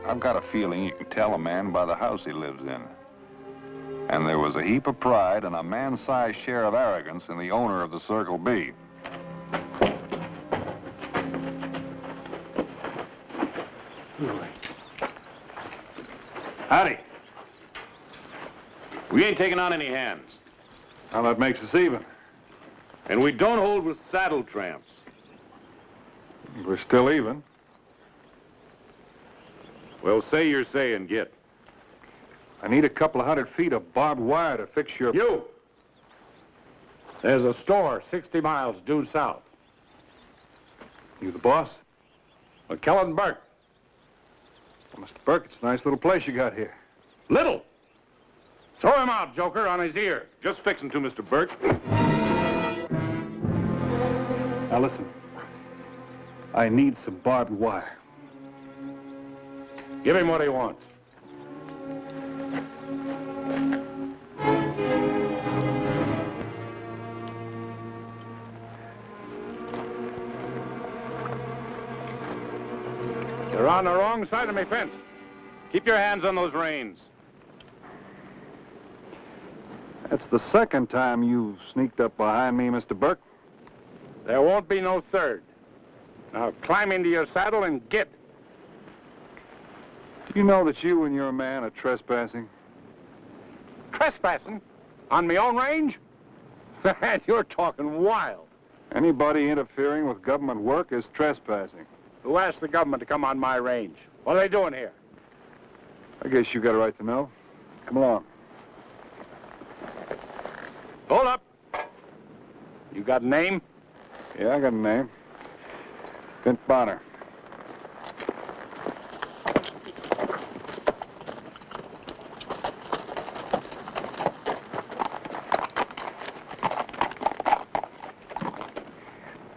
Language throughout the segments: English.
I've got a feeling you can tell a man by the house he lives in. And there was a heap of pride and a man-sized share of arrogance in the owner of the Circle B. Howdy. We ain't taking on any hands. Now that makes us even. And we don't hold with saddle tramps. We're still even. Well, say your say and get. I need a couple of 100 feet of barbed wire to fix your... You! There's a store 60 miles due south. You the boss? McKellen Burke. Well, Mr. Burke, it's a nice little place you got here. Little! Throw him out, Joker, on his ear. Just fix him to Mr. Burke. Now listen. I need some barbed wire. Give him what he wants. You're on the wrong side of my fence. Keep your hands on those reins. That's the second time you've sneaked up behind me, Mr. Burke. There won't be no third. Now climb into your saddle and get. Do you know that you and your man are trespassing? Trespassing? On my own range? Man, you're talking wild. Anybody interfering with government work is trespassing. Who asked the government to come on my range? What are they doing here? I guess you got a right to know. Come along. Hold up. You got a name? Yeah, I got a name. Vint Bonner.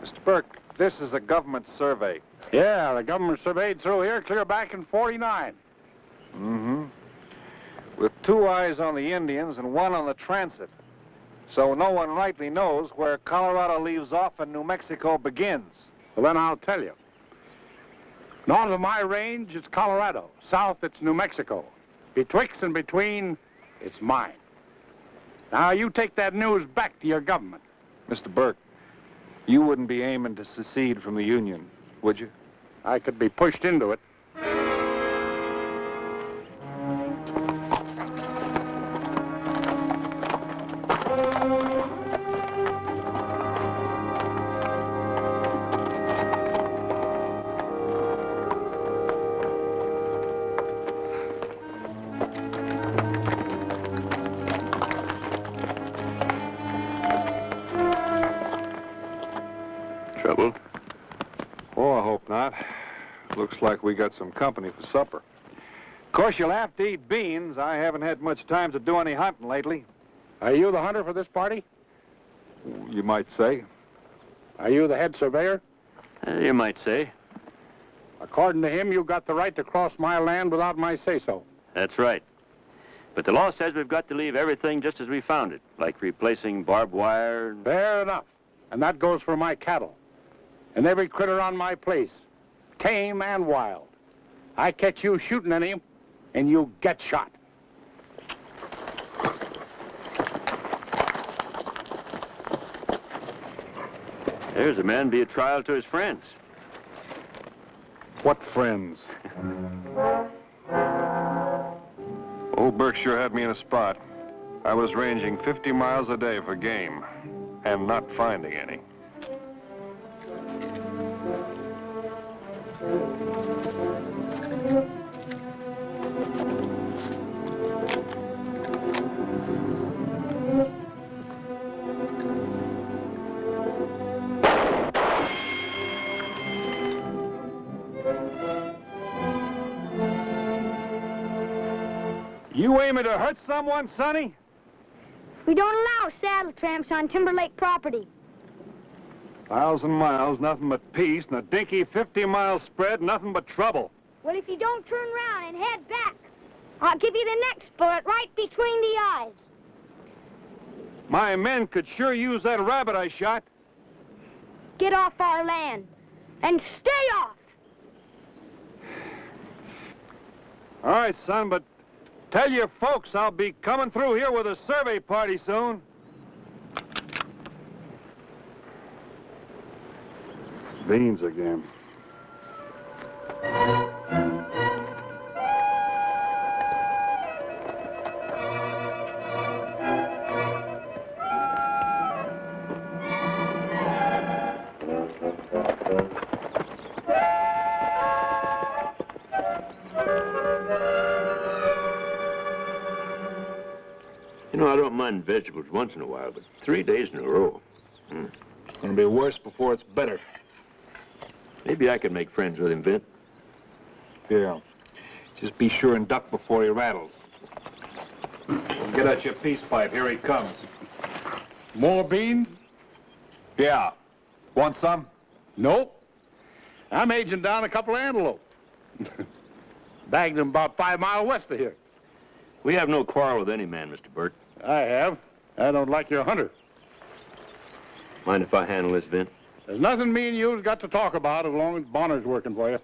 Mr. Burke, this is a government survey. Yeah, the government surveyed through here clear back in '49. Mm-hmm. With 2 eyes on the Indians and 1 on the transit. So no one rightly knows where Colorado leaves off and New Mexico begins. Well, then I'll tell you. North of my range, it's Colorado. South, it's New Mexico. Betwixt and between, it's mine. Now, you take that news back to your government. Mr. Burke, you wouldn't be aiming to secede from the Union, would you? I could be pushed into it. Trouble? Oh, I hope not. Looks like we got some company for supper. Of course, you'll have to eat beans. I haven't had much time to do any hunting lately. Are you the hunter for this party? You might say. Are you the head surveyor? You might say. According to him, you've got the right to cross my land without my say-so. That's right. But the law says we've got to leave everything just as we found it, like replacing barbed wire. Fair enough. And that goes for my cattle. And every critter on my place, tame and wild. I catch you shooting any of them, and you get shot. There's a man be a trial to his friends. What friends? Old Burke sure had me in a spot. I was ranging 50 miles a day for game, and not finding any. You aiming to hurt someone, Sonny? We don't allow saddle tramps on Timber Lake property. 1,000 miles, nothing but peace, and a dinky 50-mile spread, nothing but trouble. Well, if you don't turn around and head back, I'll give you the next bullet right between the eyes. My men could sure use that rabbit I shot. Get off our land and stay off. All right, son, but tell your folks I'll be coming through here with a survey party soon. Beans again. You know, I don't mind vegetables once in a while, but 3 days in a row. It's gonna be worse before it's better. Maybe I could make friends with him, Vint. Yeah. Just be sure and duck before he rattles. Get out your peace pipe. Here he comes. More beans? Yeah. Want some? Nope. I'm aging down a couple of antelope. Bagged them about 5 miles west of here. We have no quarrel with any man, Mr. Burke. I have. I don't like your hunter. Mind if I handle this, Vint? There's nothing me and you's got to talk about as long as Bonner's working for you.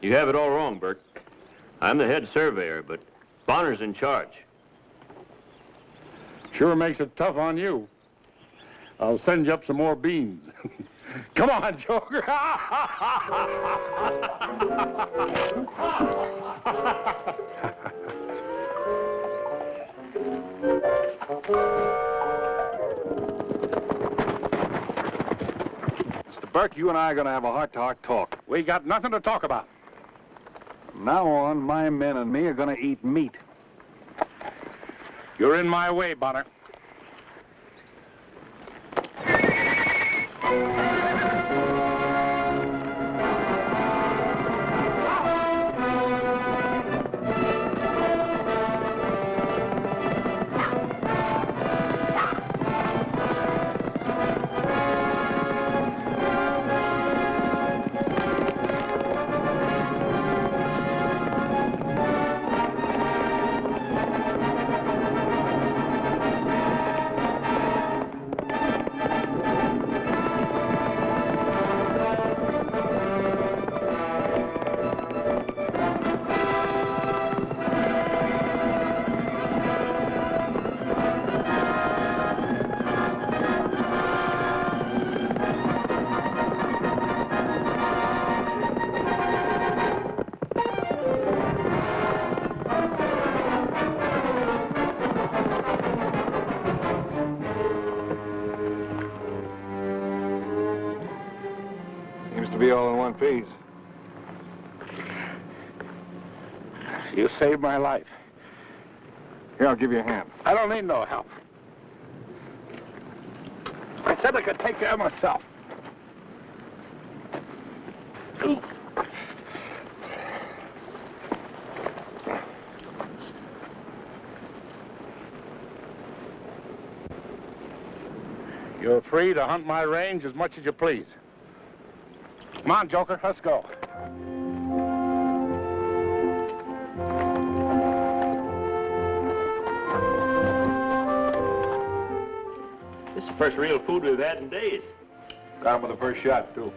You have it all wrong, Burke. I'm the head surveyor, but Bonner's in charge. Sure makes it tough on you. I'll send you up some more beans. Come on, Joker. Mr. Burke, you and I are gonna have a heart-to-heart talk. We got nothing to talk about. From now on, my men and me are gonna eat meat. You're in my way, Bonner. Seems to be all in one piece. You saved my life. Here, I'll give you a hand. I don't need no help. I said I could take care of myself. You're free to hunt my range as much as you please. Come on, Joker, let's go. This is the first real food we've had in days. Got him with the first shot, too.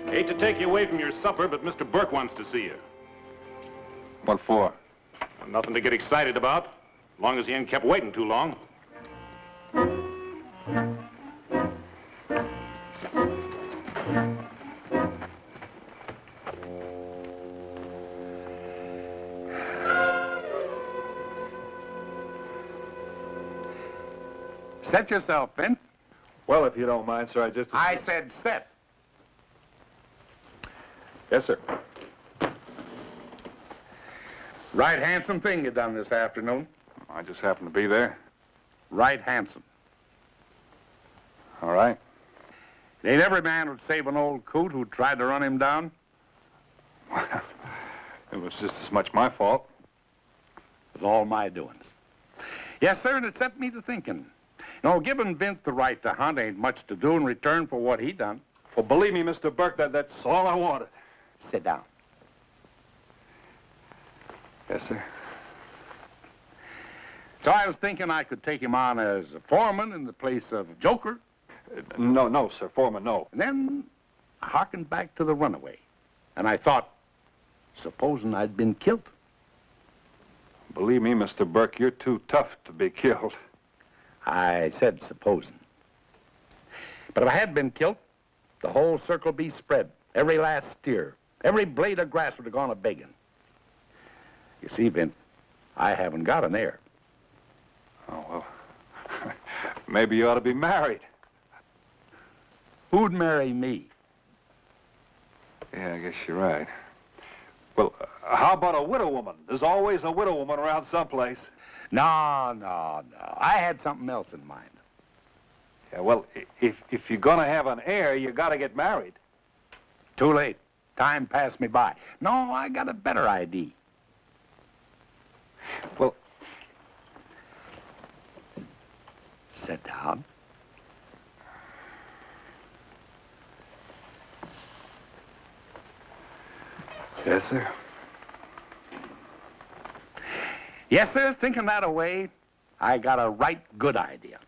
Hate to take you away from your supper, but Mr. Burke wants to see you. What for? Nothing to get excited about, as long as he ain't kept waiting too long. Set yourself, Ben. Well, if you don't mind, sir, I said set. Yes, sir. Right handsome thing you done this afternoon. I just happened to be there. Right handsome. All right. It ain't every man would save an old coot who tried to run him down. It was just as much my fault. It was all my doings. Yes, sir, and it set me to thinking. You know, giving Vint the right to hunt ain't much to do in return for what he done. Well, believe me, Mr. Burke, that's all I wanted. Sit down. Yes, sir. So I was thinking I could take him on as a foreman in the place of Joker, No, sir. Foreman, no. and then I harkened back to the runaway. And I thought, supposing I'd been killed, Believe me, Mr. Burke, you're too tough to be killed. I said supposing. But if I had been killed, the whole circle be spread. Every last steer, every blade of grass would have gone a-begging. You see, Vint, I haven't got an heir. Oh, well, maybe you ought to be married. Who'd marry me? Yeah, I guess you're right. Well, how about a widow woman? There's always a widow woman around someplace. No. I had something else in mind. Yeah, well, if you're gonna have an heir, you gotta get married. Too late. Time passed me by. No, I got a better idea. Well, Sit down. yes, sir. Yes, sir, thinking that away, I got a right good idea.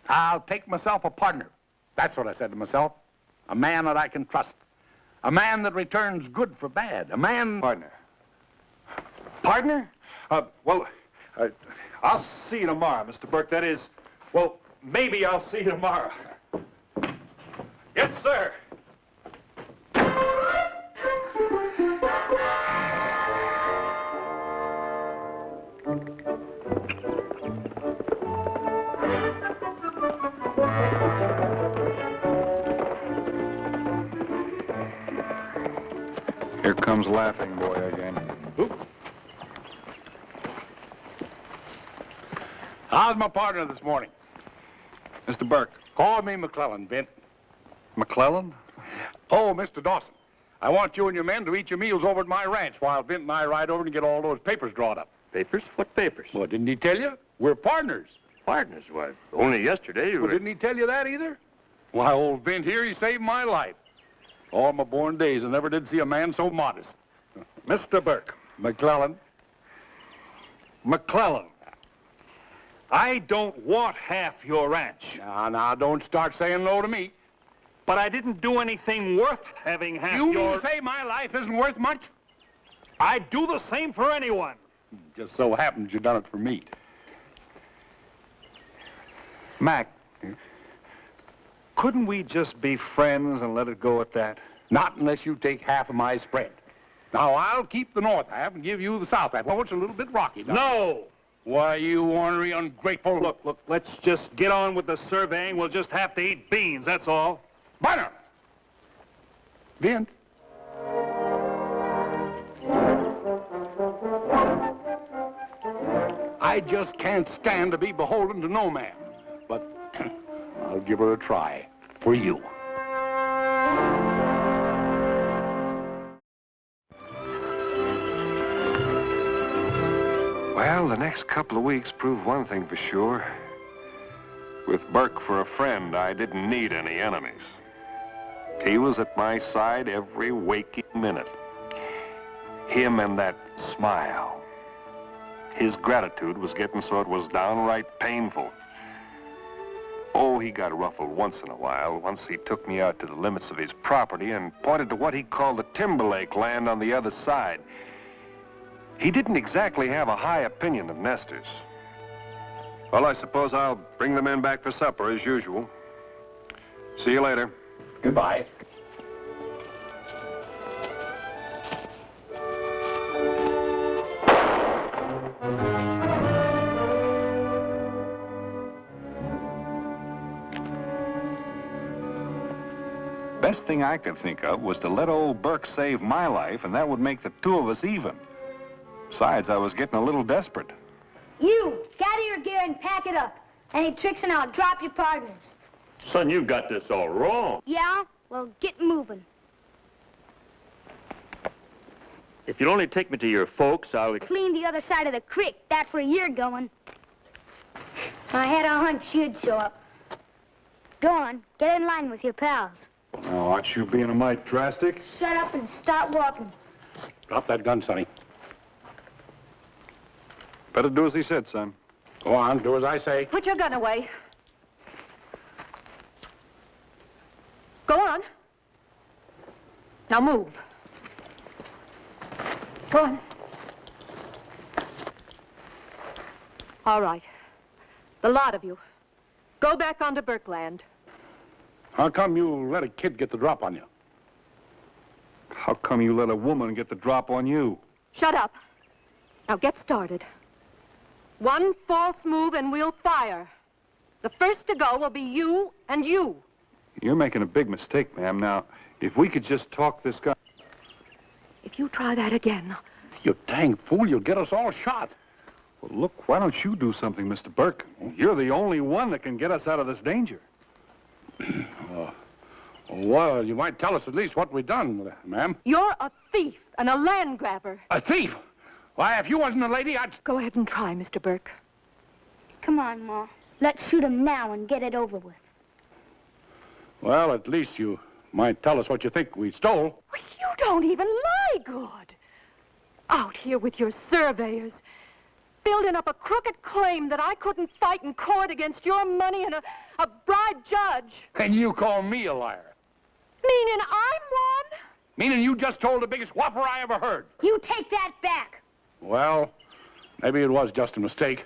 I'll take myself a partner. That's what I said to myself. A man that I can trust. A man that returns good for bad. A man... Partner. Partner? I'll see you tomorrow, Mr. Burke. That is, well, maybe I'll see you tomorrow. Yes, sir. Here comes Laughing Boy again. How's my partner this morning? Mr. Burke. Call me McClellan, Vint. McClellan? Oh, Mr. Dawson, I want you and your men to eat your meals over at my ranch while Vint and I ride over and get all those papers drawn up. Papers? What papers? Well, didn't he tell you? We're partners. Partners? Why, only yesterday you Well, were... didn't he tell you that either? Why, old Vint here, he saved my life. All my born days, I never did see a man so modest. Mr. Burke. McClellan. McClellan. I don't want half your ranch. Now, don't start saying no to me. But I didn't do anything worth having half You your... mean to say my life isn't worth much? I'd do the same for anyone. Just so happens you done it for me. Mac, couldn't we just be friends and let it go at that? Not unless you take half of my spread. Now, I'll keep the north half and give you the south half. Oh, it's a little bit rocky. No! Why, you ornery, ungrateful... Look, let's just get on with the surveying. We'll just have to eat beans, that's all. Bunner! Vint. I just can't stand to be beholden to no man. But I'll give her a try for you. Well, the next couple of weeks proved one thing for sure. With Burke for a friend, I didn't need any enemies. He was at my side every waking minute. Him and that smile. His gratitude was getting so it was downright painful. Oh, he got ruffled once in a while. Once he took me out to the limits of his property and pointed to what he called the Timberlake land on the other side. He didn't exactly have a high opinion of nesters. Well, I suppose I'll bring the men back for supper as usual. See you later. Goodbye. Best thing I could think of was to let old Burke save my life, and that would make the two of us even. Besides, I was getting a little desperate. You, gather your gear and pack it up. Any tricks and I'll drop your partners. Son, you've got this all wrong. Yeah? Well, get moving. If you'll only take me to your folks, I'll... Clean the other side of the creek. That's where you're going. I had a hunch you'd show up. Go on, get in line with your pals. Now, aren't you being a mite drastic? Shut up and start walking. Drop that gun, Sonny. Better do as he said, son. Go on, do as I say. Put your gun away. Go on. Now move. Go on. All right. The lot of you. Go back onto Burkeland. How come you let a kid get the drop on you? How come you let a woman get the drop on you? Shut up. Now get started. One false move and we'll fire. The first to go will be you and you. You're making a big mistake, ma'am. Now, if we could just talk this guy... If you try that again... You dang fool, you'll get us all shot. Well, look, why don't you do something, Mr. Burke? You're the only one that can get us out of this danger. Well, you might tell us at least what we done, ma'am. You're a thief and a land grabber. A thief? Why, if you wasn't a lady, I'd... Go ahead and try, Mr. Burke. Come on, Ma. Let's shoot him now and get it over with. Well, at least you might tell us what you think we stole. Well, you don't even lie good. Out here with your surveyors, building up a crooked claim that I couldn't fight in court against your money and a bribed judge. And you call me a liar. Meaning I'm one? Meaning you just told the biggest whopper I ever heard. You take that back. Well, maybe it was just a mistake.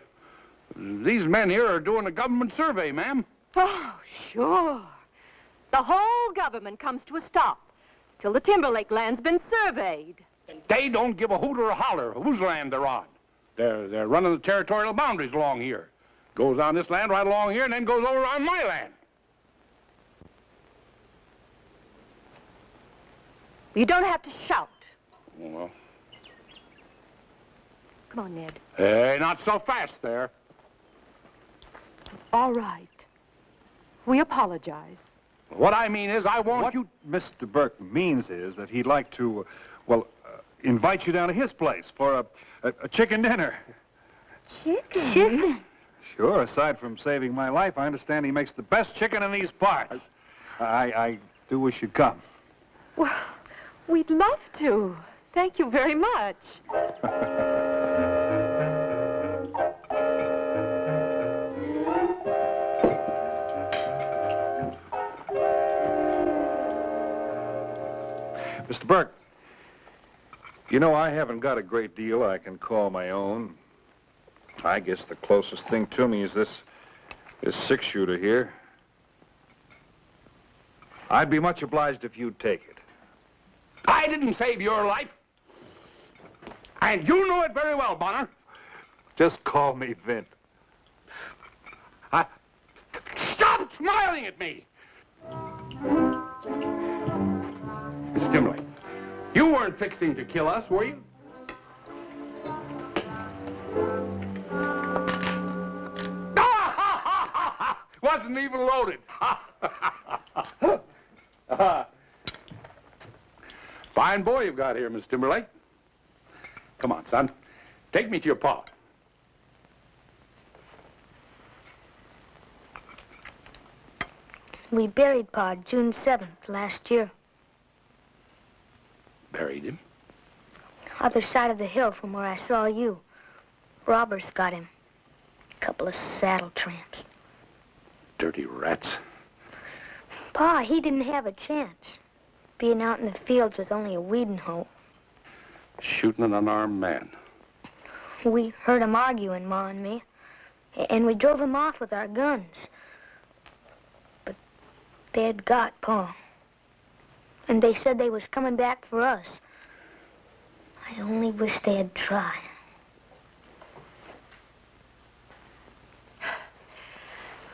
These men here are doing a government survey, ma'am. Oh, sure. The whole government comes to a stop till the Timberlake land's been surveyed. They don't give a hoot or a holler whose land they're on. They're running the territorial boundaries along here. Goes on this land right along here and then goes over on my land. You don't have to shout. Well, Come on, Ned. hey, not so fast there. All right. We apologize. What I mean is I want What you... Mr. Burke means is that he'd like to, invite you down to his place for a chicken dinner. Chicken? Chicken? Sure, aside from saving my life, I understand he makes the best chicken in these parts. I do wish you'd come. Well, we'd love to. Thank you very much. Mr. Burke, you know, I haven't got a great deal I can call my own. I guess the closest thing to me is this six-shooter here. I'd be much obliged if you'd take it. I didn't save your life. And you know it very well, Bonner. Just call me Vint. Stop smiling at me! Miss Timberlake, you weren't fixing to kill us, were you? Wasn't even loaded. Fine boy you've got here, Miss Timberlake. Come on, son. Take me to your pa. We buried Pa June 7th last year. Buried him? Other side of the hill from where I saw you. Robbers got him. Couple of saddle tramps. Dirty rats. Pa, he didn't have a chance. Being out in the fields with only a weeding hoe. Shooting an unarmed man. We heard him arguing, Ma and me. And we drove him off with our guns. But they had got Pa. And they said they was coming back for us. I only wish they had tried.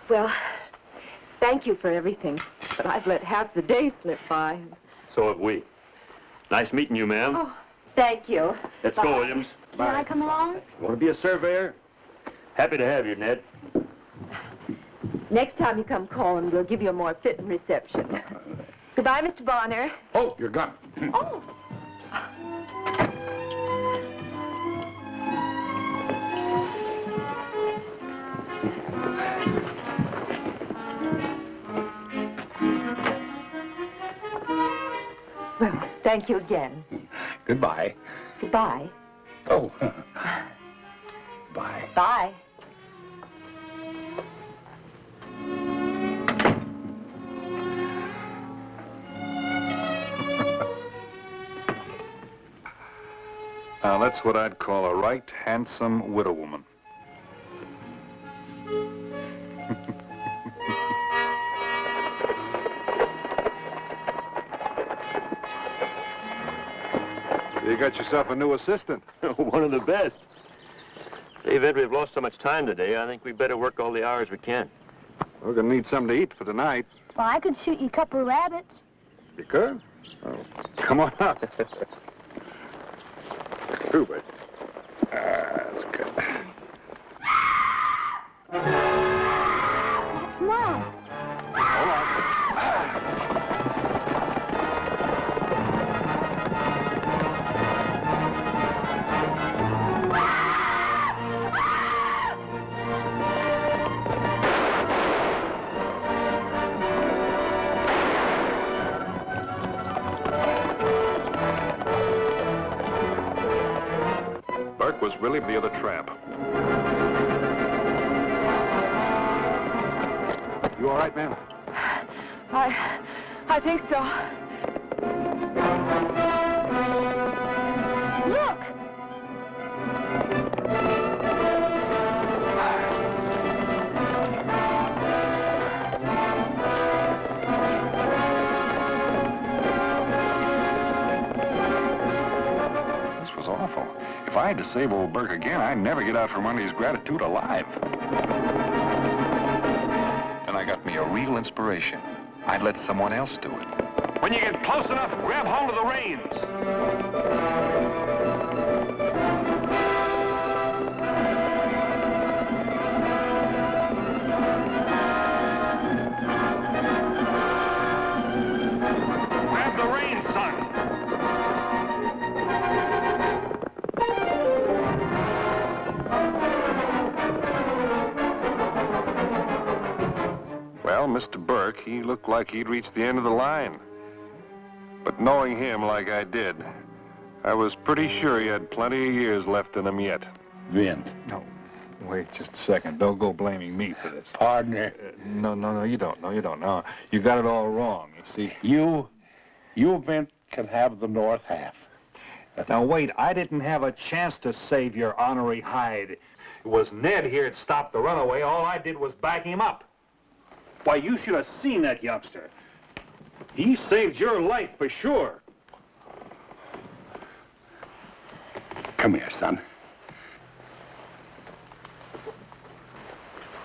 Well, thank you for everything, but I've let half the day slip by. So have we. Nice meeting you, ma'am. Oh, thank you. Let's Bye. go, Williams. Can I come along? You want to be a surveyor? Happy to have you, Ned. Next time you come calling, we'll give you a more fitting reception. Goodbye, Mr. Bonner. Oh, your gun. Oh. Well, thank you again. Goodbye. Goodbye. Oh. Bye. Bye. Now, that's what I'd call a right handsome widow woman. You got yourself a new assistant. One of the best. David, we've lost so much time today, I think we better work all the hours we can. We're gonna need something to eat for tonight. Well, I could shoot you a couple of rabbits. You could? Oh, come on up. Hubert. That's good. That's Mom. Hold on. Burke was really the other tramp. You all right, ma'am? I think so. Look! This was awful. If I had to save old Burke again, I'd never get out from under his gratitude alive. Then I got me a real inspiration. I'd let someone else do it. When you get close enough, grab hold of the reins. Grab the reins, son. Well, Mr. Burke, he looked like he'd reached the end of the line. But knowing him like I did, I was pretty sure he had plenty of years left in him yet. Vint. No, wait just a second. Don't go blaming me for this. Partner. No, you don't. No, you don't. No, you got it all wrong, you see. You, Vint, can have the north half. Now, wait, I didn't have a chance to save your ornery hide. It was Ned here that stopped the runaway. All I did was back him up. Why, you should have seen that youngster. He saved your life for sure. Come here, son.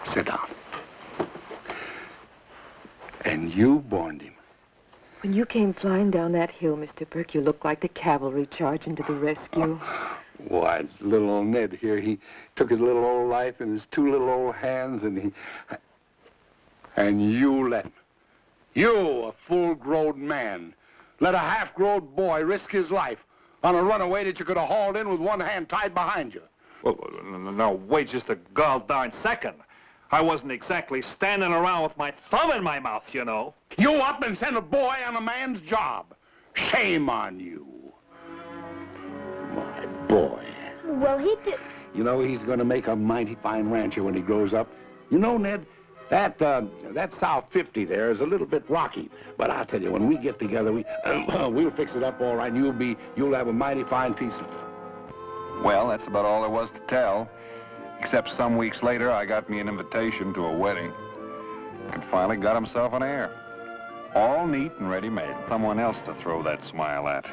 Sit down. And you borned him. When you came flying down that hill, Mr. Burke, you looked like the cavalry charging to the rescue. Why, little old Ned here, he took his little old life in his two little old hands, and you let him. You, a full-grown man, let a half-grown boy risk his life on a runaway that you could have hauled in with one hand tied behind you. Well, no, wait just a gall-darn second. I wasn't exactly standing around with my thumb in my mouth, you know. You up and sent a boy on a man's job. Shame on you. My boy. Well, he did. You know, he's going to make a mighty fine rancher when he grows up. You know, Ned, that South 50 there is a little bit rocky. But I'll tell you, when we get together, we'll fix it up all right, and you'll have a mighty fine piece of... Well, that's about all there was to tell. Except some weeks later, I got me an invitation to a wedding. And finally got himself an heir. All neat and ready-made. Someone else to throw that smile at.